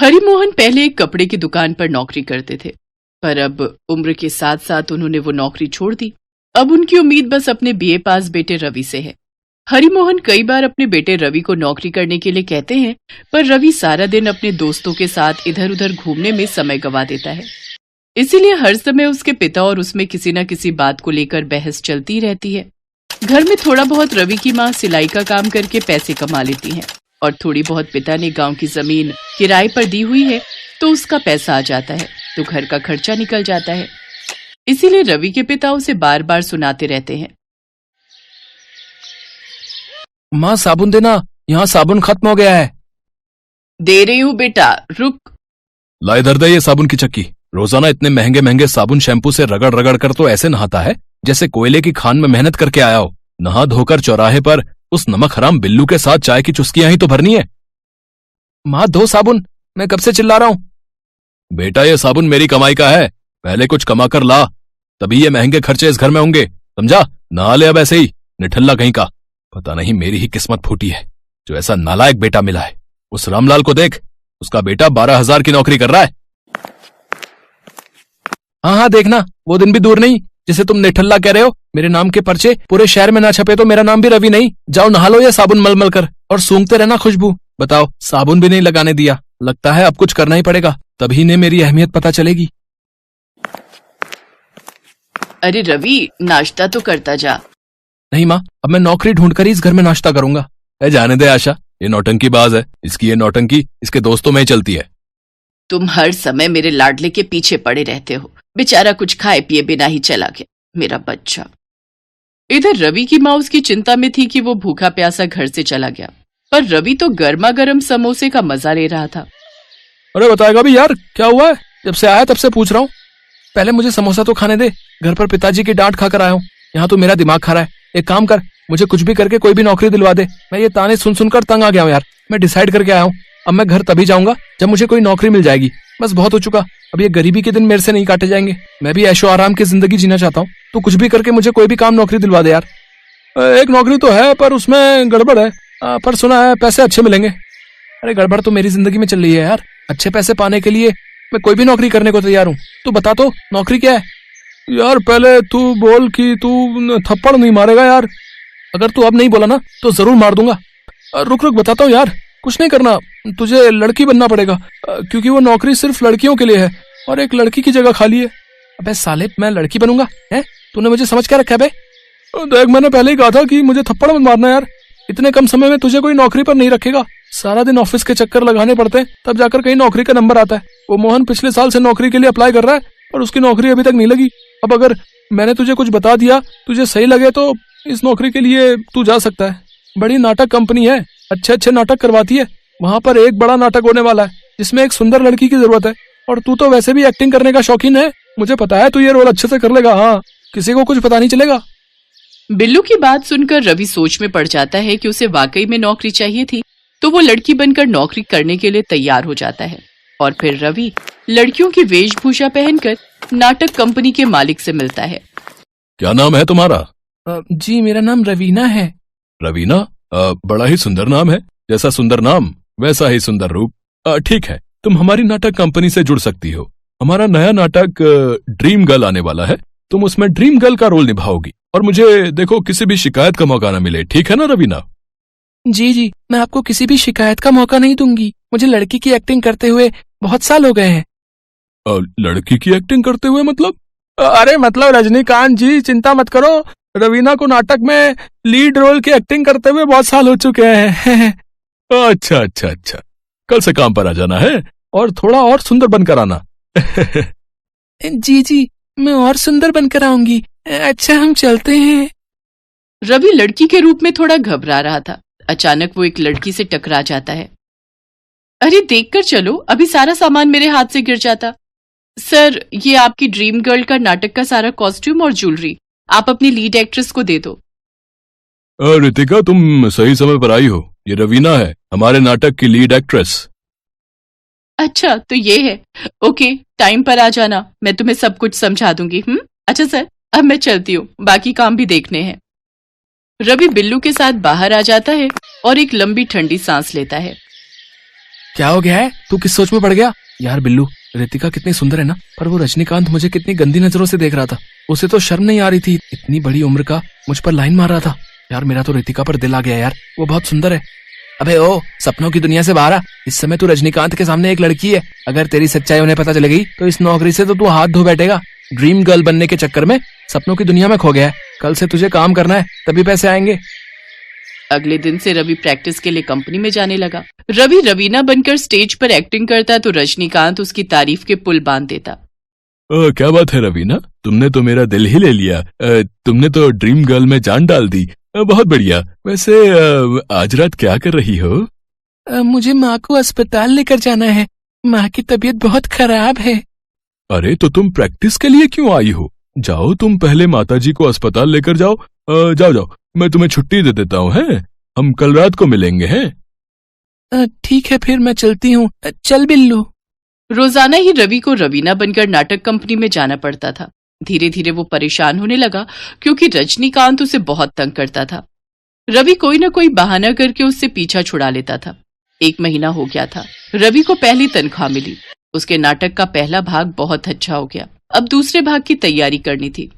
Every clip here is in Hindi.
हरिमोहन पहले एक कपड़े की दुकान पर नौकरी करते थे, पर अब उम्र के साथ साथ उन्होंने वो नौकरी छोड़ दी। अब उनकी उम्मीद बस अपने बीए पास बेटे रवि से है। हरिमोहन कई बार अपने बेटे रवि को नौकरी करने के लिए कहते हैं, पर रवि सारा दिन अपने दोस्तों के साथ इधर उधर घूमने में समय गंवा देता है। इसीलिए हर समय उसके पिता और उसमें किसी न किसी बात को लेकर बहस चलती रहती है। घर में थोड़ा बहुत रवि की माँ सिलाई का काम करके पैसे कमा लेती हैं और थोड़ी बहुत पिता ने गांव की जमीन किराए पर दी हुई है, तो उसका पैसा आ जाता है, तो घर का खर्चा निकल जाता है। इसीलिए रवि के पिता उसे बार बार सुनाते रहते हैं, माँ साबुन देना, यहाँ साबुन खत्म हो गया है। दे रही हूँ बेटा, रुक। ला इधर दे ये साबुन की चक्की। रोजाना इतने महंगे महंगे साबुन शैम्पू से रगड़ रगड़ कर तो ऐसे नहाता है जैसे कोयले की खान में मेहनत करके आया हो। नहा धोकर चौराहे पर उस नमक हराम बिल्लू के साथ चाय की चुस्कियां ही तो भरनी है। माँ दो साबुन, मैं कब से चिल्ला रहा हूँ। बेटा ये साबुन मेरी कमाई का है, पहले कुछ कमा कर ला, तभी ये महंगे खर्चे इस घर में होंगे, समझा। नहा ले अब ऐसे ही, निठल्ला कहीं का। पता नहीं मेरी ही किस्मत फूटी है जो ऐसा नालायक बेटा मिला है। उस रामलाल को देख, उसका बेटा 12,000 की नौकरी कर रहा है। हाँ हाँ देखना, वो दिन भी दूर नहीं जिसे तुम निठल्ला कह रहे हो। मेरे नाम के पर्चे पूरे शहर में ना छपे तो मेरा नाम भी रवि नहीं। जाओ नहा लो ये साबुन मलमल कर और सूंघते रहना खुशबू। बताओ, साबुन भी नहीं लगाने दिया। लगता है अब कुछ करना ही पड़ेगा, तभी ने मेरी अहमियत पता चलेगी। अरे रवि, नाश्ता तो करता जा। नहीं माँ, अब मैं नौकरी ढूंढकर ही इस घर में नाश्ता करूंगा। जाने दे आशा, ये नौटंकी बाज है। इसकी ये नौटंकी इसके दोस्तों में ही चलती है। तुम हर समय मेरे लाडले के पीछे पड़े रहते हो। बेचारा कुछ खाए पिए बिना ही चला गया, मेरा बच्चा। इधर रवि की माँ उसकी चिंता में थी कि वो भूखा प्यासा घर से चला गया, पर रवि तो गर्मा गर्म समोसे का मजा ले रहा था। अरे बताएगा भी यार, क्या हुआ है? जब से आया तब से पूछ रहा हूँ। पहले मुझे समोसा तो खाने दे। घर पर पिताजी की डांट खाकर आया हूँ, यहाँ तो मेरा दिमाग खा रहा है। एक काम कर, मुझे कुछ भी करके कोई भी नौकरी दिलवा दे। मैं ये ताने सुन सुनकर तंग आ गया हूँ यार। मैं डिसाइड करके आया हूँ, अब मैं घर तभी जाऊंगा जब मुझे कोई नौकरी मिल जाएगी। बस बहुत हो चुका, अब ये गरीबी के दिन मेरे से नहीं काटे जाएंगे। मैं भी ऐशो आराम की जिंदगी जीना चाहता हूँ, तो कुछ भी करके मुझे कोई भी काम नौकरी दिलवा दे यार। एक नौकरी तो है पर उसमें गड़बड़ है, पर सुना है पैसे अच्छे मिलेंगे। अरे गड़बड़ तो मेरी जिंदगी में चल रही है यार। अच्छे पैसे पाने के लिए मैं कोई भी नौकरी करने को तैयार हूँ। तू बता तो नौकरी क्या है? यार पहले तू बोल कि तू थप्पड़ नहीं मारेगा यार। अगर तू अब नहीं बोला ना तो जरूर मार दूंगा। रुक रुक बताता हूँ यार। कुछ नहीं करना, तुझे लड़की बनना पड़ेगा, क्योंकि वो नौकरी सिर्फ लड़कियों के लिए है और एक लड़की की जगह खाली है। अबे साले, मैं लड़की बनूंगा है? तूने मुझे समझ क्या रखा है बे? देख, मैंने पहले ही कहा था कि मुझे थप्पड़ मत मारना यार। इतने कम समय में तुझे कोई नौकरी पर नहीं रखेगा। सारा दिन ऑफिस के चक्कर लगाने पड़ते हैं, तब जाकर कहीं नौकरी का नंबर आता है। वो मोहन पिछले साल से नौकरी के लिए अप्लाई कर रहा है और उसकी नौकरी अभी तक नहीं लगी। अब अगर मैंने तुझे कुछ बता दिया, तुझे सही लगे तो इस नौकरी के लिए तू जा सकता है। बड़ी नाटक कंपनी है, अच्छे अच्छे नाटक करवाती है। वहाँ पर एक बड़ा नाटक होने वाला है जिसमें एक सुंदर लड़की की जरूरत है, और तू तो वैसे भी एक्टिंग करने का शौकीन है। मुझे पता है तू ये रोल अच्छे से कर लेगा। हाँ, किसी को कुछ पता नहीं चलेगा। बिल्लू की बात सुनकर रवि सोच में पड़ जाता है कि उसे वाकई में नौकरी चाहिए थी, तो वो लड़की बनकर नौकरी करने के लिए तैयार हो जाता है। और फिर रवि लड़कियों की वेशभूषा पहनकर नाटक कंपनी के मालिक से मिलता है। क्या नाम है तुम्हारा? जी मेरा नाम रवीना है। रवीना, बड़ा ही सुंदर नाम है। जैसा सुंदर नाम वैसा ही सुंदर रूप। ठीक है, तुम हमारी नाटक कंपनी से जुड़ सकती हो। हमारा नया नाटक ड्रीम गर्ल आने वाला है। तुम उसमें ड्रीम गर्ल का रोल निभाओगी, और मुझे देखो किसी भी शिकायत का मौका ना मिले, ठीक है ना रवीना? जी जी, मैं आपको किसी भी शिकायत का मौका नहीं दूंगी। मुझे लड़की की एक्टिंग करते हुए बहुत साल हो गए हैं। लड़की की एक्टिंग करते हुए मतलब? अरे मतलब रजनीकांत जी, चिंता मत करो, रवीना को नाटक में लीड रोल की एक्टिंग करते हुए बहुत साल हो चुके हैं। अच्छा अच्छा अच्छा, कल से काम पर आ जाना है और थोड़ा और सुंदर बनकर आना। जी जी, मैं और सुंदर बनकर आऊंगी। अच्छा, हम चलते हैं। रवि लड़की के रूप में थोड़ा घबरा रहा था। अचानक वो एक लड़की से टकरा जाता है। अरे देखकर चलो, अभी सारा सामान मेरे हाथ से गिर जाता। सर, ये आपकी ड्रीम गर्ल का नाटक का सारा कॉस्ट्यूम और ज्वेलरी आप अपनी लीड एक्ट्रेस को दे दो। रितिका, तुम सही समय पर आई हो। ये रवीना है, हमारे नाटक की लीड एक्ट्रेस। अच्छा, तो ये है। ओके, टाइम पर आ जाना, मैं तुम्हें सब कुछ समझा दूंगी। अच्छा सर, अब मैं चलती हूँ, बाकी काम भी देखने हैं। रवि बिल्लू के साथ बाहर आ जाता है और एक लंबी ठंडी सांस लेता है। क्या हो गया है? तू किस सोच में पड़ गया? यार बिल्लू, रितिका कितनी सुंदर है ना, पर वो रजनीकांत मुझे कितनी गंदी नजरों से देख रहा था। उसे तो शर्म नहीं आ रही थी, इतनी बड़ी उम्र का मुझ पर लाइन मार रहा था। यार मेरा तो रितिका पर दिल आ गया यार, वो बहुत सुंदर है। अबे ओ, सपनों की दुनिया से बाहर आ। इस समय तू रजनीकांत के सामने एक लड़की है। अगर तेरी सच्चाई उन्हें पता चलेगी तो इस नौकरी से तो तू हाथ धो बैठेगा। ड्रीम गर्ल बनने के चक्कर में सपनों की दुनिया में खो गया है। कल से तुझे काम करना है, तभी पैसे आएंगे। अगले दिन से रवि प्रैक्टिस के लिए कंपनी में जाने लगा। रवि रवीना बनकर स्टेज पर एक्टिंग करता तो रजनीकांत उसकी तारीफ के पुल बांध देता। क्या बात है रवीना, तुमने तो मेरा दिल ही ले लिया। तुमने तो ड्रीम गर्ल में जान डाल दी। बहुत बढ़िया। वैसे आज रात क्या कर रही हो? मुझे माँ को अस्पताल लेकर जाना है। माँ की तबीयत बहुत खराब है। अरे तो तुम प्रैक्टिस के लिए क्यों आई हो? जाओ तुम पहले माताजी को अस्पताल लेकर जाओ। जाओ जाओ, मैं तुम्हें छुट्टी दे देता हूँ। हैं, हम कल रात को मिलेंगे। हैं, ठीक है, फिर मैं चलती हूँ। चल बिल्लू। रोजाना ही रवि को रवीना बनकर नाटक कंपनी में जाना पड़ता था। धीरे धीरे वो परेशान होने लगा क्योंकि रजनीकांत उसे बहुत तंग करता था। रवि कोई न कोई बहाना करके उससे पीछा छुड़ा लेता था। 1 महीना हो गया था। रवि को पहली तनख्वाह मिली। उसके नाटक का पहला भाग बहुत अच्छा हो गया। अब दूसरे भाग की तैयारी करनी थी।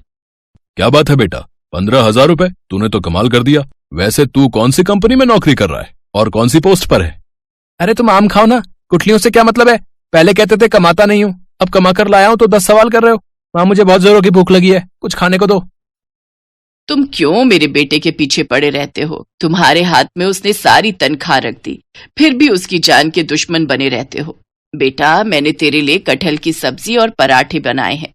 क्या बात है बेटा, 15,000 रुपए? तूने तो कमाल कर दिया। वैसे तू कौन सी कंपनी में नौकरी कर रहा है और कौन सी पोस्ट पर है? अरे तुम आम खाओ ना, गुठलियों से क्या मतलब है? पहले कहते थे कमाता नहीं हूँ, अब कमा कर लाया हूँ तो 10 सवाल कर रहे हो। माँ मुझे बहुत जोरों की भूख लगी है, कुछ खाने को दो। तुम क्यों मेरे बेटे के पीछे पड़े रहते हो? तुम्हारे हाथ में उसने सारी तनख्वाह रख दी, फिर भी उसकी जान के दुश्मन बने रहते हो। बेटा, मैंने तेरे लिए कटहल की सब्जी और पराठे बनाए हैं।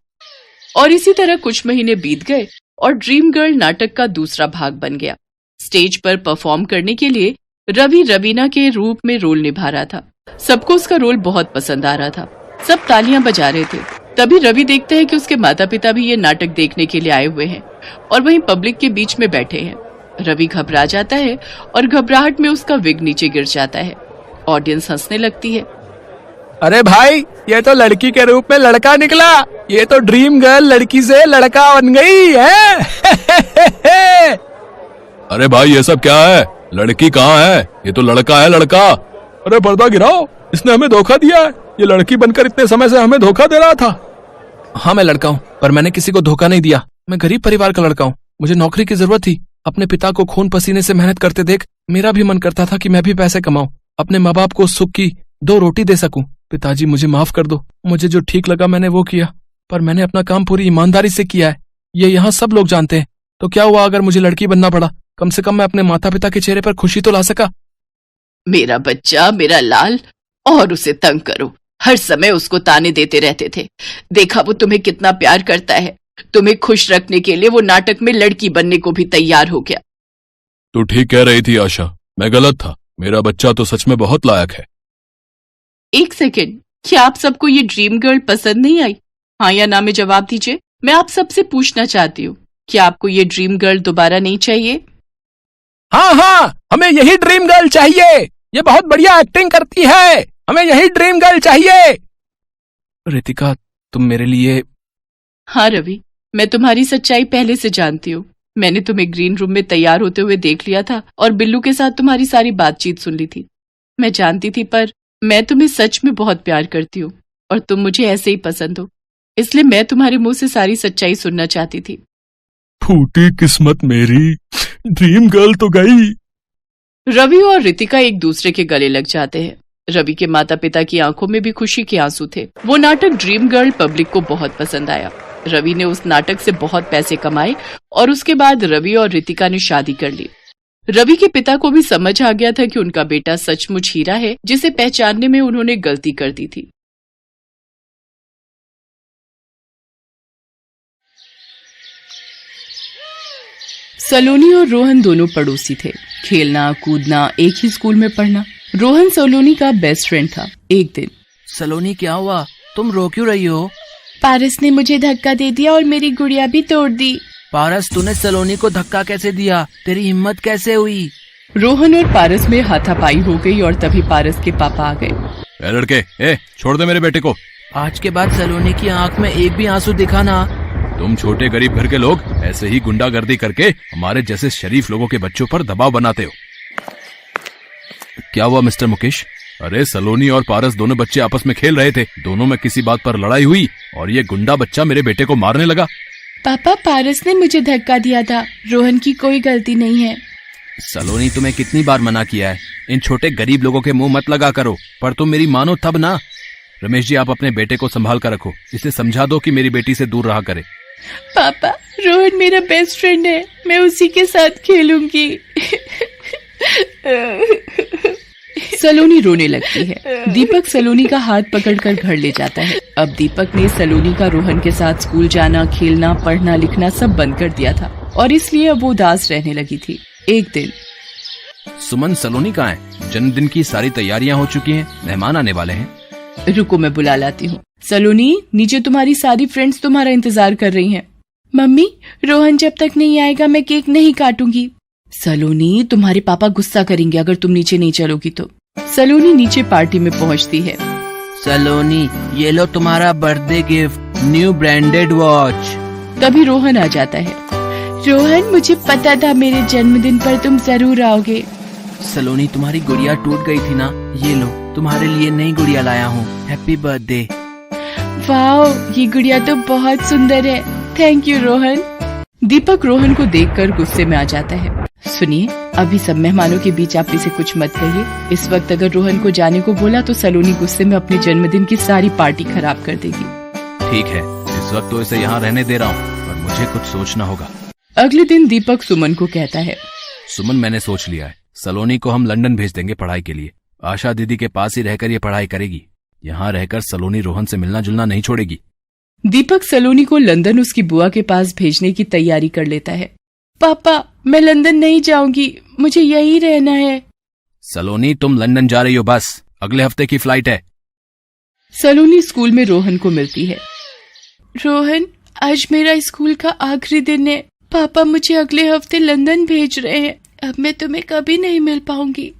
और इसी तरह कुछ महीने बीत गए और ड्रीम गर्ल नाटक का दूसरा भाग बन गया। स्टेज पर परफॉर्म करने के लिए रवि रवीना के रूप में रोल निभा रहा था। सबको उसका रोल बहुत पसंद आ रहा था। सब तालियां बजा रहे थे। तभी रवि देखता है कि उसके माता पिता भी ये नाटक देखने के लिए आए हुए हैं और वहीं पब्लिक के बीच में बैठे हैं। रवि घबरा जाता है और घबराहट में उसका विग नीचे गिर जाता है। ऑडियंस हंसने लगती है। अरे भाई, ये तो लड़की के रूप में लड़का निकला। ये तो ड्रीम गर्ल लड़की से लड़का बन गई है। अरे भाई, ये सब क्या है? लड़की कहाँ है? ये तो लड़का है, लड़का। अरे पर्दा गिराओ, इसने हमें धोखा दिया है। ये लड़की बनकर इतने समय से हमें धोखा दे रहा था। हाँ मैं लड़का हूँ, पर मैंने किसी को धोखा नहीं दिया। मैं गरीब परिवार का लड़का हूँ। मुझे नौकरी की जरूरत थी। अपने पिता को खून पसीने से मेहनत करते देख मेरा भी मन करता था कि मैं भी पैसे कमाऊं, अपने माँ बाप को सुख की 2 रोटी दे सकूं। पिताजी मुझे माफ कर दो। मुझे जो ठीक लगा मैंने वो किया, पर मैंने अपना काम पूरी ईमानदारी से किया है। ये यहाँ सब लोग जानते हैं। तो क्या हुआ अगर मुझे लड़की बनना पड़ा? कम से कम मैं अपने माता पिता के चेहरे पर खुशी तो ला सका। मेरा बच्चा, मेरा लाल, और उसे तंग करो। हर समय उसको ताने देते रहते थे। देखा वो तुम्हें कितना प्यार करता है। तुम्हें खुश रखने के लिए वो नाटक में लड़की बनने को भी तैयार हो गया। तू ठीक कह रही थी आशा, मैं गलत था। मेरा बच्चा तो सच में बहुत लायक है। 1 सेकेंड, क्या आप सबको ये ड्रीम गर्ल पसंद नहीं आई? हाँ या ना में जवाब दीजिए। मैं आप सबसे पूछना चाहती हूँ, क्या आपको ये ड्रीम गर्ल दोबारा नहीं चाहिए? हाँ हाँ, हमें यही ड्रीम गर्ल चाहिए। ये बहुत बढ़िया एक्टिंग करती है। हमें यही ड्रीम गर्ल चाहिए। रितिका, तुम मेरे लिए। हाँ रवि, मैं तुम्हारी सच्चाई पहले से जानती हूँ। मैंने तुम्हें ग्रीन रूम में तैयार होते हुए देख लिया था और बिल्लू के साथ तुम्हारी सारी बातचीत सुन ली थी। मैं जानती थी, पर मैं तुम्हें सच में बहुत प्यार करती हूँ और तुम मुझे ऐसे ही पसंद हो। इसलिए मैं तुम्हारे मुंह से सारी सच्चाई सुनना चाहती थी। फूटी किस्मत मेरी, ड्रीम गर्ल तो गई। रवि और रितिका एक दूसरे के गले लग जाते हैं। रवि के माता पिता की आंखों में भी खुशी के आंसू थे। वो नाटक ड्रीम गर्ल पब्लिक को बहुत पसंद आया। रवि ने उस नाटक से बहुत पैसे कमाए और उसके बाद रवि और रितिका ने शादी कर ली। रवि के पिता को भी समझ आ गया था कि उनका बेटा सचमुच हीरा है, जिसे पहचानने में उन्होंने गलती कर दी थी। सलोनी और रोहन दोनों पड़ोसी थे। खेलना कूदना, एक ही स्कूल में पढ़ना। रोहन सलोनी का बेस्ट फ्रेंड था। एक दिन, सलोनी क्या हुआ? तुम रो क्यों रही हो? पारस ने मुझे धक्का दे दिया और मेरी गुड़िया भी तोड़ दी। पारस, तूने सलोनी को धक्का कैसे दिया? तेरी हिम्मत कैसे हुई? रोहन और पारस में हाथापाई हो गई और तभी पारस के पापा आ गए। ए लड़के, छोड़ दे मेरे बेटे को। आज के बाद सलोनी की आंख में एक भी आंसू दिखा ना। तुम छोटे गरीब घर के लोग ऐसे ही गुंडागर्दी करके हमारे जैसे शरीफ लोगों के बच्चों पर दबाव बनाते हो। क्या हुआ मिस्टर मुकेश? अरे सलोनी और पारस दोनों बच्चे आपस में खेल रहे थे, दोनों में किसी बात पर लड़ाई हुई और ये गुंडा बच्चा मेरे बेटे को मारने लगा। पापा, पारस ने मुझे धक्का दिया था, रोहन की कोई गलती नहीं है। सलोनी, तुम्हें कितनी बार मना किया है, इन छोटे गरीब लोगों के मुंह मत लगा करो, पर तुम मेरी मानो तब ना। रमेश जी, आप अपने बेटे को संभाल कर रखो, इसे समझा दो कि मेरी बेटी से दूर रहा करे। पापा, रोहन मेरा बेस्ट फ्रेंड है, मैं उसी के साथ खेलूंगी। सलोनी रोने लगती है। दीपक सलोनी का हाथ पकड़कर घर ले जाता है। अब दीपक ने सलोनी का रोहन के साथ स्कूल जाना, खेलना, पढ़ना, लिखना सब बंद कर दिया था और इसलिए अब वो उदास रहने लगी थी। एक दिन, सुमन, सलोनी कहाँ है? जन्मदिन की सारी तैयारियां हो चुकी हैं, मेहमान आने वाले हैं। रुको, मैं बुला लाती हूँ। सलोनी, नीचे तुम्हारी सारी फ्रेंड्स तुम्हारा इंतजार कर रही हैं। मम्मी, रोहन जब तक नहीं आएगा मैं केक नहीं काटूंगी। सलोनी, तुम्हारे पापा गुस्सा करेंगे अगर तुम नीचे नहीं चलोगी तो। सलोनी नीचे पार्टी में पहुंचती है। सलोनी, ये लो तुम्हारा birthday gift, new branded watch. तभी रोहन आ जाता है। रोहन, मुझे पता था मेरे जन्मदिन पर तुम जरूर आओगे। सलोनी, तुम्हारी गुड़िया टूट गई थी ना, ये लो तुम्हारे लिए नई गुड़िया लाया हूँ, हैप्पी बर्थडे। वाओ, ये गुड़िया तो बहुत सुंदर है, थैंक यू रोहन। दीपक रोहन को देखकर गुस्से में आ जाता है। सुनिए, अभी सब मेहमानों के बीच आप इसे कुछ मत कहिए। इस वक्त अगर रोहन को जाने को बोला तो सलोनी गुस्से में अपने जन्मदिन की सारी पार्टी खराब कर देगी। ठीक है, इस वक्त तो इसे यहाँ रहने दे रहा हूँ, पर मुझे कुछ सोचना होगा। अगले दिन दीपक सुमन को कहता है। सुमन, मैंने सोच लिया है, सलोनी को हम लंदन भेज देंगे पढ़ाई के लिए। आशा दीदी के पास ही रहकर ये पढ़ाई करेगी। यहाँ रहकर सलोनी रोहन से मिलना जुलना नहीं छोड़ेगी। दीपक सलोनी को लंदन उसकी बुआ के पास भेजने की तैयारी कर लेता है। पापा, मैं लंदन नहीं जाऊंगी, मुझे यहीं रहना है। सलोनी, तुम लंदन जा रही हो, बस अगले हफ्ते की फ्लाइट है। सलोनी स्कूल में रोहन को मिलती है। रोहन, आज मेरा स्कूल का आखिरी दिन है। पापा मुझे अगले हफ्ते लंदन भेज रहे हैं, अब मैं तुम्हें कभी नहीं मिल पाऊंगी।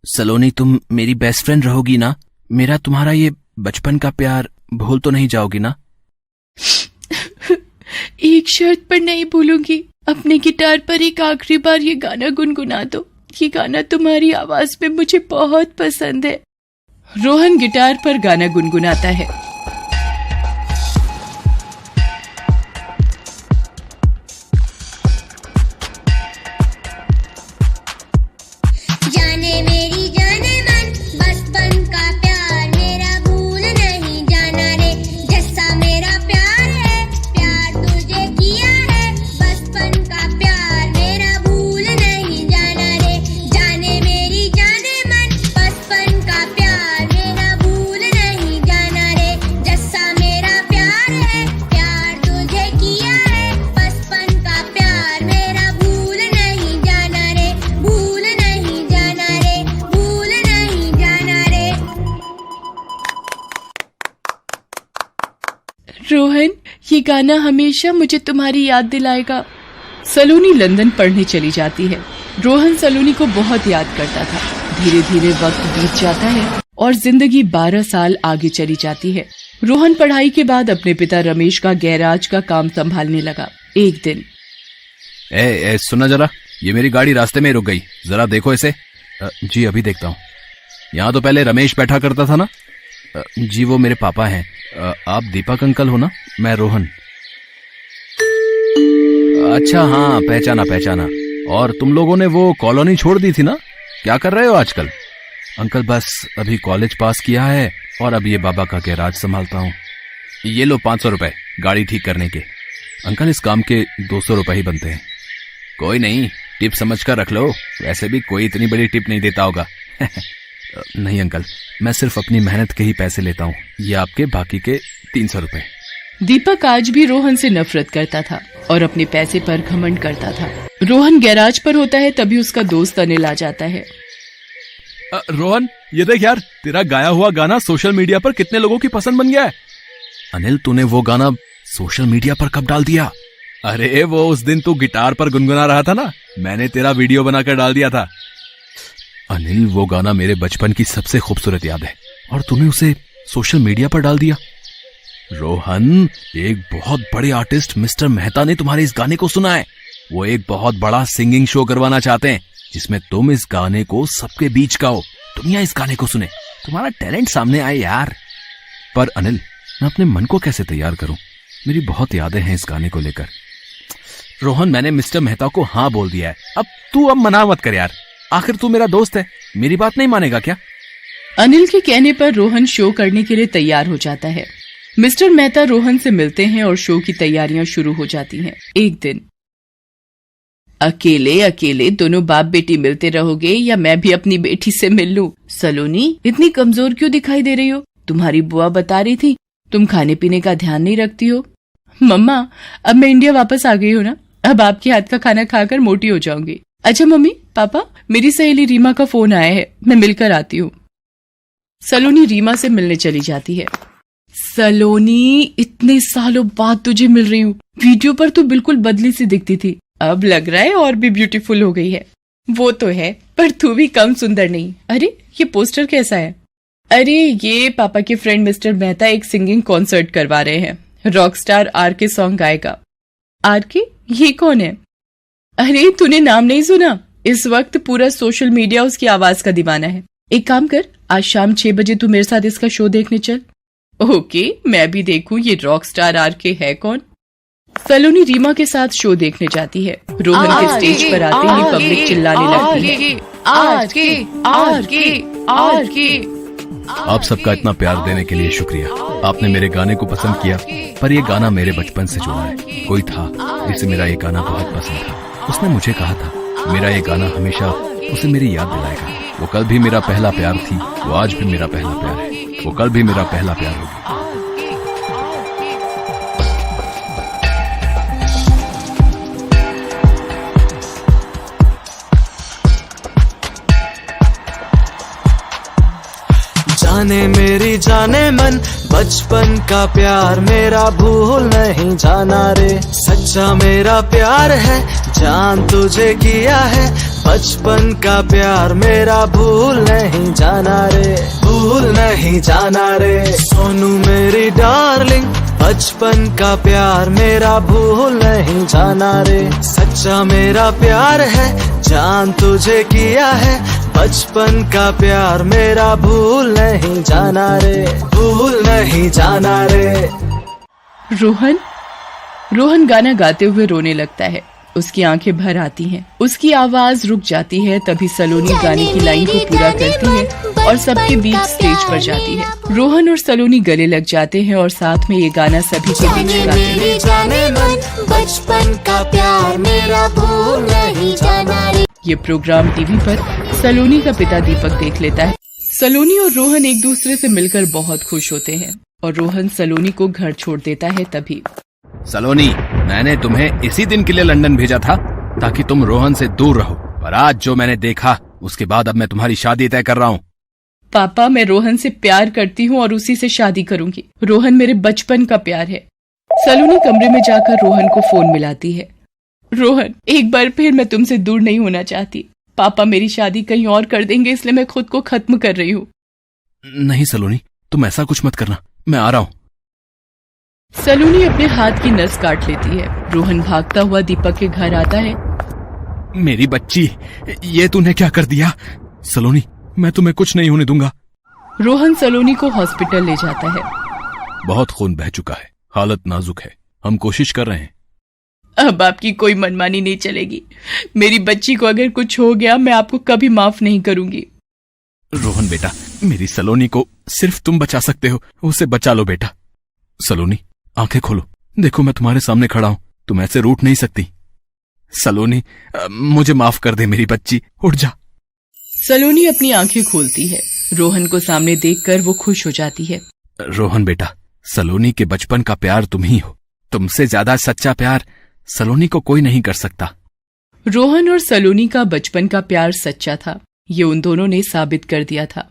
सलोनी, तुम मेरी बेस्ट फ्रेंड रहोगी ना? मेरा तुम्हारा ये बचपन का प्यार भूल तो नहीं जाओगी ना? एक शर्त पर नहीं भूलूंगी, अपने गिटार पर एक आखिरी बार ये गाना गुनगुना दो। ये गाना तुम्हारी आवाज में मुझे बहुत पसंद है। रोहन गिटार पर गाना गुनगुनाता है। जाने मेरी जाने मन, बचपन का प्यार मेरा भूल नहीं जाना रे। जैसा मेरा प्यार है, प्यार तुझे किया है, बचपन का प्यार मेरा भूल नहीं जाना रे। जाने मेरी जाने मन, बचपन का प्यार मेरा भूल नहीं जाना रे। जैसा मेरा प्यार है, प्यार तुझे किया है, बचपन का प्यार मेरा भूल नहीं जाना रे। भूल नहीं जाना रे, भूल नहीं जाना रे। रोहन, ये गाना हमेशा मुझे तुम्हारी याद दिलाएगा। सलोनी लंदन पढ़ने चली जाती है। रोहन सलोनी को बहुत याद करता था। धीरे धीरे वक्त बीत जाता है और जिंदगी 12 साल आगे चली जाती है। रोहन पढ़ाई के बाद अपने पिता रमेश का गैराज का काम संभालने लगा। एक दिन, सुना जरा, ये मेरी गाड़ी रास्ते में रुक गई, जरा देखो इसे। जी अभी देखता हूँ। यहाँ तो पहले रमेश बैठा करता था ना? जी वो मेरे पापा हैं। आप दीपक अंकल हो ना? मैं रोहन। अच्छा हाँ, पहचाना पहचाना। और तुम लोगों ने वो कॉलोनी छोड़ दी थी ना? क्या कर रहे हो आजकल? अंकल बस अभी कॉलेज पास किया है और अब ये बाबा का गैराज संभालता हूँ। ये लो 500 रुपए गाड़ी ठीक करने के। अंकल इस काम के 200 रुपए ही बनते हैं। कोई नहीं, टिप समझ कर रख लो, वैसे भी कोई इतनी बड़ी टिप नहीं देता होगा। नहीं अंकल, मैं सिर्फ अपनी मेहनत के ही पैसे लेता हूँ, ये आपके बाकी के 300 रुपए। दीपक आज भी रोहन से नफरत करता था और अपने पैसे पर घमंड करता था। रोहन गैराज पर होता है तभी उसका दोस्त अनिल आ जाता है। रोहन, ये देख यार, तेरा गाया हुआ गाना सोशल मीडिया पर कितने लोगों की पसंद बन गया है। अनिल, तूने वो गाना सोशल मीडिया पर कब डाल दिया? अरे वो उस दिन तू गिटार पर गुनगुना रहा था ना, मैंने तेरा वीडियो बनाकर डाल दिया था। अनिल, वो गाना मेरे बचपन की सबसे खूबसूरत याद है और तूने उसे सोशल मीडिया पर डाल दिया। रोहन, एक बहुत बड़े आर्टिस्ट मिस्टर मेहता ने तुम्हारे इस गाने को सुना है। वो एक बहुत बड़ा सिंगिंग शो करवाना चाहते हैं जिसमें तुम इस गाने को सबके बीच गाओ, दुनिया इस गाने को सुने। तुम्हारा टैलेंट सामने आए यार। पर अनिल, मैं अपने मन को कैसे तैयार करूं? मेरी बहुत यादें हैं इस गाने को लेकर। रोहन, मैंने मिस्टर मेहता को हाँ बोल दिया है। अब तू मना मत कर यार, आखिर तू मेरा दोस्त है, मेरी बात नहीं मानेगा क्या? अनिल के कहने पर रोहन शो करने के लिए तैयार हो जाता है। मिस्टर मेहता रोहन से मिलते हैं और शो की तैयारियां शुरू हो जाती हैं। एक दिन, अकेले अकेले दोनों बाप बेटी मिलते रहोगे या मैं भी अपनी बेटी से मिल लूं? सलोनी, इतनी कमजोर क्यों दिखाई दे रही हो? तुम्हारी बुआ बता रही थी तुम खाने पीने का ध्यान नहीं रखती हो। मम्मा, अब मैं इंडिया वापस आ गई हूँ ना, अब आपके हाथ का खाना खाकर मोटी हो जाऊंगी। अच्छा मम्मी पापा, मेरी सहेली रीमा का फोन आया है, मैं मिलकर आती हूँ। सलोनी रीमा से मिलने चली जाती है। सलोनी, इतने सालों बाद तुझे मिल रही हूँ। वीडियो पर तो बिल्कुल बदली सी दिखती थी, अब लग रहा है और भी ब्यूटीफुल हो गई है। वो तो है, पर तू भी कम सुंदर नहीं। अरे ये पोस्टर कैसा है? अरे ये पापा के फ्रेंड मिस्टर मेहता एक सिंगिंग कॉन्सर्ट करवा रहे हैं। रॉकस्टार आरके सॉन्ग गाएगा। आरके? ये कौन है? अरे तूने नाम नहीं सुना? इस वक्त पूरा सोशल मीडिया उसकी आवाज का दीवाना है। एक काम कर, आज शाम 6 बजे तू मेरे साथ इसका शो देखने चल। ओके, मैं भी देखूं ये रॉकस्टार आरके है कौन। सलोनी रीमा के साथ शो देखने जाती है। रोहन के स्टेज पर आते ही पब्लिक चिल्लाने लगती है, आरके आरके आरके। आप सबका इतना प्यार देने के लिए शुक्रिया। आपने मेरे गाने को पसंद किया, पर ये गाना मेरे बचपन से जुड़ा है। कोई था जिसे मेरा ये गाना बहुत पसंद था। उसने मुझे कहा था मेरा ये गाना हमेशा उसे मेरी याद दिलाएगा। वो कल भी मेरा पहला प्यार थी, वो आज भी मेरा पहला प्यार है, वो कल भी मेरा पहला प्यार होगा। जाने मेरी जाने मन, बचपन का प्यार मेरा भूल नहीं जाना रे। सच्चा मेरा प्यार है, जान तुझे किया है। बचपन का प्यार मेरा भूल नहीं जाना रे, भूल नहीं जाना रे। सोनू मेरी डार्लिंग, बचपन का प्यार मेरा भूल नहीं जाना रे। सच्चा मेरा प्यार है, जान तुझे किया है। बचपन का प्यार मेरा भूल नहीं जाना रे, भूल नहीं जाना रे। रोहन गाना गाते हुए रोने लगता है। उसकी आंखें भर आती हैं, उसकी आवाज रुक जाती है। तभी सलोनी गाने की लाइन को पूरा करती है और सबके बीच स्टेज पर जाती है। रोहन और सलोनी गले लग जाते हैं और साथ में ये गाना सभी के बीच गाते हैं। जाने मन, बचपन का प्यार मेरा भूल नहीं जाना रे। ये प्रोग्राम टीवी पर सलोनी का पिता दीपक देख लेता है। सलोनी और रोहन एक दूसरे से मिलकर बहुत खुश होते हैं और रोहन सलोनी को घर छोड़ देता है। तभी सलोनी, मैंने तुम्हें इसी दिन के लिए लंदन भेजा था ताकि तुम रोहन से दूर रहो, पर आज जो मैंने देखा उसके बाद अब मैं तुम्हारी शादी तय कर रहा हूँ। पापा, मैं रोहन से प्यार करती हूँ और उसी से शादी करूंगी। रोहन मेरे बचपन का प्यार है। सलोनी कमरे में जाकर रोहन को फोन मिलाती है। रोहन, एक बार फिर मैं तुमसे दूर नहीं होना चाहती। पापा मेरी शादी कहीं और कर देंगे, इसलिए मैं खुद को खत्म कर रही हूँ। नहीं सलोनी, तुम ऐसा कुछ मत करना, मैं आ रहा हूँ। सलोनी अपने हाथ की नस काट लेती है। रोहन भागता हुआ दीपक के घर आता है। मेरी बच्ची, ये तूने क्या कर दिया? सलोनी, मैं तुम्हें कुछ नहीं होने दूंगा। रोहन सलोनी को हॉस्पिटल ले जाता है। बहुत खून बह चुका है, हालत नाजुक है, हम कोशिश कर रहे हैं। अब आपकी कोई मनमानी नहीं चलेगी। मेरी बच्ची को अगर कुछ हो गया, मैं आपको कभी माफ नहीं करूंगी। रोहन बेटा, मेरी सलोनी को सिर्फ तुम बचा सकते हो, उसे बचा लो बेटा। सलोनी, आंखें खोलो, देखो मैं तुम्हारे सामने खड़ा हूं, तुम ऐसे रूठ नहीं सकती। सलोनी, मुझे माफ कर दे मेरी बच्ची, उठ जा। सलोनी अपनी आंखें खोलती है। रोहन को सामने देखकर वो खुश हो जाती है। रोहन बेटा, सलोनी के बचपन का प्यार तुम ही हो। तुमसे ज्यादा सच्चा प्यार सलोनी को कोई नहीं कर सकता। रोहन और सलोनी का बचपन का प्यार सच्चा था, ये उन दोनों ने साबित कर दिया था।